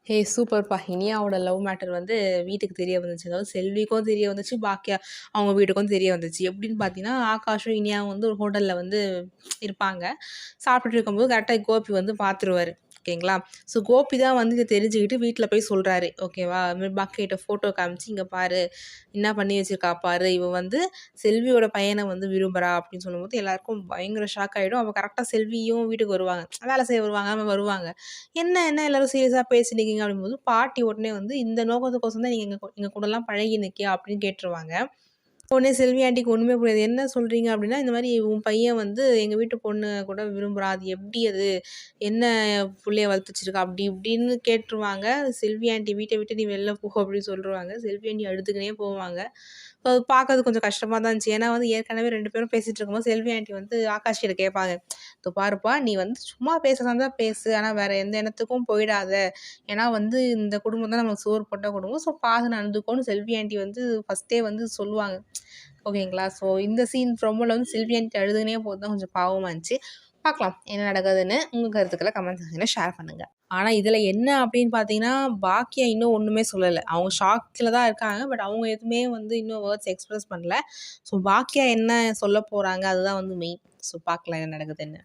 ஹே சூப்பர்ப்பா! இனியாவோட love matter வந்து வீட்டுக்கு தெரிய வந்துச்சு. அதாவது செல்விக்கும் தெரிய வந்துச்சு, பாக்கியா அவங்க வீட்டுக்கும் தெரிய வந்துச்சு. எப்படின்னு பார்த்தீங்கன்னா, ஆகாஷும் இனியாவும் வந்து ஒரு ஹோட்டல்ல வந்து இருப்பாங்க. சாப்பிட்டுட்டு இருக்கும்போது கரெக்ட்டா கோபி வந்து பார்த்துருவாரு. ஓகேங்களா? ஸோ கோபி தான் வந்து இத தெரிஞ்சுக்கிட்டு வீட்ல போய் சொல்றாரு. ஓகேவா? அது மாரி பாக்கியாட்ட ஃபோட்டோ காமிச்சு, "இங்க பாரு, என்ன பண்ணி வச்சிருக்கா பாரு. இவ வந்து செல்வியோட பையன வந்து விரும்புறா" அப்படின்னு சொல்லும்போது எல்லாருக்கும் பயங்கர ஷாக் ஆயிடும். அப்ப கரெக்ட்டா செல்வியும் வீட்டுக்கு வருவாங்க. வேலை செய்ய வருவாங்க. என்ன எல்லாரும் சீரியஸா பேசினிருக்கீங்க அப்படிங்கும்போது, பாட்டி உடனே வந்து, "இந்த நோக்கத்துக்கோசரம் தான் நீங்க எங்க கூடலாம் பழகினிருக்கியா?" அப்படின்னு கேட்டுருவாங்க. உடனே செல்வி ஆன்ட்டிக்கு ஒண்ணுமே புரியாது. "என்ன சொல்றீங்க?" அப்படின்னா, "இந்த மாரி உன் பையன் வந்து எங்க வீட்டு பொண்ணு கூட விரும்புறான். அது எப்படி அது? என்ன புள்ளைய வளர்த்து வச்சிருக்கா?" அப்படி இப்படின்னு கேட்டுருவாங்க. செல்வி ஆன்ட்டி, "வீட்ட விட்டு நீ வெளில போ" அப்படின்னு சொல்ருவாங்க. செல்வி ஆன்ட்டி அழுதுக்குனே போவாங்க. அது பார்க்கறது கொஞ்சம் கஷ்டமா தான் இருந்துச்சு. ஏன்னா வந்து ஏற்கனவே 2 பேரும் பேசிட்டு இருக்கும்போது, செல்வி ஆன்ட்டி வந்து ஆகாஷ் கிட்ட கேட்பாங்க. "இதோ பாருப்பா, நீ வந்து சும்மா பேசுறதா இருந்தா பேசு. ஆனா வேற எந்த எண்ணத்துக்கும் போயிடாத. ஏன்னா வந்து இந்த குடும்பம் தான் நமக்கு சோறு போட்ட குடும்பம். ஸோ பார்த்து நடந்துக்கோன்னு" செல்வி ஆன்ட்டி வந்து ஃபர்ஸ்ட்டே வந்து சொல்லுவாங்க. ஓகேங்களா? ஸோ இந்த சீன் ப்ரோமோல வந்து செல்வி ஆன்ட்டி அழுதுகுனே போறது தான் கொஞ்சம் பாவமா இருந்துச்சு. பார்க்கலாம் என்ன நடக்குதுன்னு. உங்க கருத்துக்கள கமெண்ட் செக்ஷன்ல ஷேர் பண்ணுங்க. ஆனா இதுல என்ன அப்படின்னு பார்த்தீங்கன்னா, பாக்கியா இன்னும் ஒண்ணுமே சொல்லல. அவங்க ஷாக்ல தான் இருக்காங்க. பட் அவங்க எதுவுமே வந்து இன்னும் வேர்ட்ஸ் எக்ஸ்பிரஸ் பண்ணல. ஸோ பாக்கியா என்ன சொல்ல போறாங்க? அதுதான் வந்து மெயின். ஸோ பார்க்கலாம் என்ன நடக்குதுன்னு.